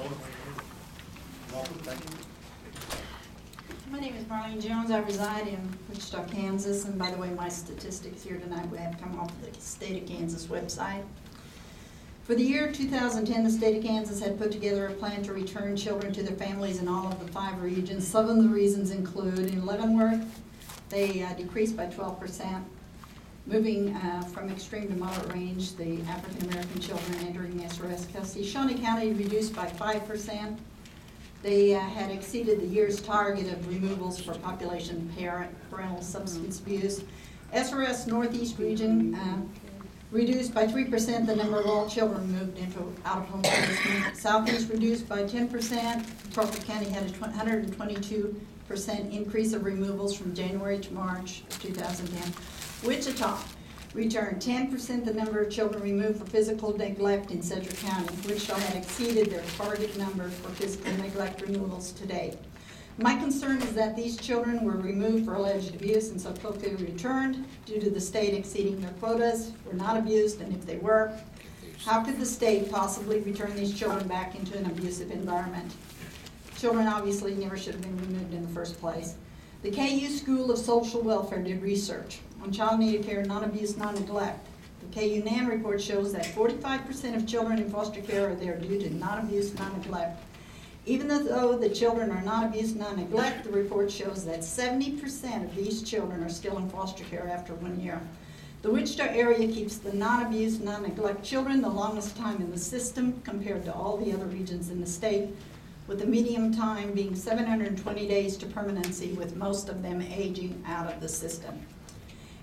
Welcome, thank you. My name is Marlene Jones. I reside in Wichita, Kansas, and by the way, my statistics here tonight have come off the State of Kansas website. For the year 2010, the State of Kansas had put together a plan to return children to their families in all of the 5 regions. Some of the reasons include in Leavenworth, they decreased by 12%. Moving from extreme to moderate range, the African American children entering SRS custody. Shawnee County reduced by 5%. They had exceeded the year's target of removals for population parental substance abuse. SRS Northeast region reduced by 3% the number of all children moved into out-of-home placement. Southeast reduced by 10%. Crawford County had a 122% increase of removals from January to March of 2010. Wichita returned 10% the number of children removed for physical neglect in Sedgwick County. Wichita had exceeded their target number for physical neglect removals to date. My concern is that these children were removed for alleged abuse and so quickly returned due to the state exceeding their quotas, were not abused, and if they were, how could the state possibly return these children back into an abusive environment? Children obviously never should have been removed in the first place. The KU School of Social Welfare did research on child needed care, non-abuse, non-neglect. The KU NAN report shows that 45% of children in foster care are there due to non-abuse, non-neglect. Even though the children are not abuse, non-neglect, the report shows that 70% of these children are still in foster care after 1 year. The Wichita area keeps the non-abuse, non-neglect children the longest time in the system compared to all the other regions in the state, with the median time being 720 days to permanency, with most of them aging out of the system.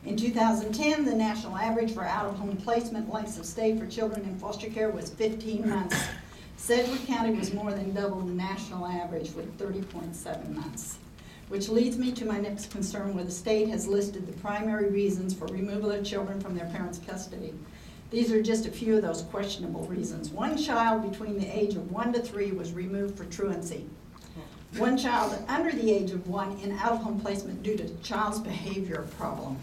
In 2010, the national average for out-of-home placement lengths of stay for children in foster care was 15 months. Sedgwick County was more than double the national average with 30.7 months. Which leads me to my next concern, where the state has listed the primary reasons for removal of children from their parents' custody. These are just a few of those questionable reasons. 1 child between the age of 1 to 3 was removed for truancy. 1 child under the age of 1 in out-of-home placement due to child's behavior problem.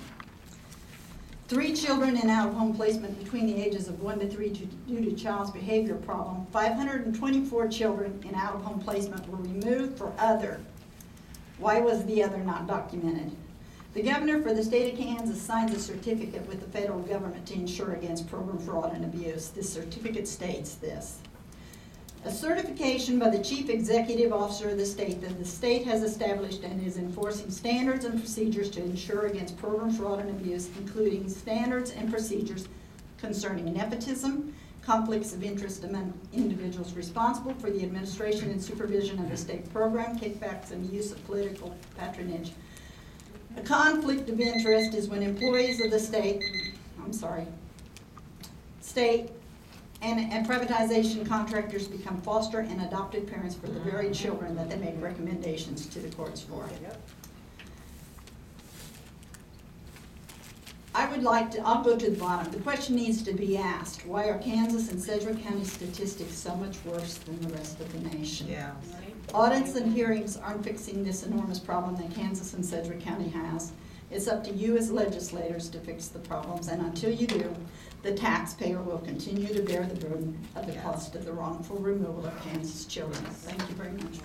3 children in out-of-home placement between the ages of 1 to 3 due to child's behavior problem. 524 children in out-of-home placement were removed for other. Why was the other not documented? The governor for the state of Kansas signs a certificate with the federal government to ensure against program fraud and abuse. This certificate states this: a certification by the chief executive officer of the state that the state has established and is enforcing standards and procedures to ensure against program fraud and abuse, including standards and procedures concerning nepotism, conflicts of interest among individuals responsible for the administration and supervision of the state program, kickbacks, and use of political patronage. A conflict of interest is when employees of the state and privatization contractors become foster and adopted parents for the very children that they make recommendations to the courts for. I'll go to the bottom. The question needs to be asked: why are Kansas and Sedgwick County statistics so much worse than the rest of the nation? Yeah. Audits and hearings aren't fixing this enormous problem that Kansas and Sedgwick County has. It's up to you as legislators to fix the problems, and until you do, the taxpayer will continue to bear the burden of the cost of the wrongful removal of Kansas children. Thank you very much.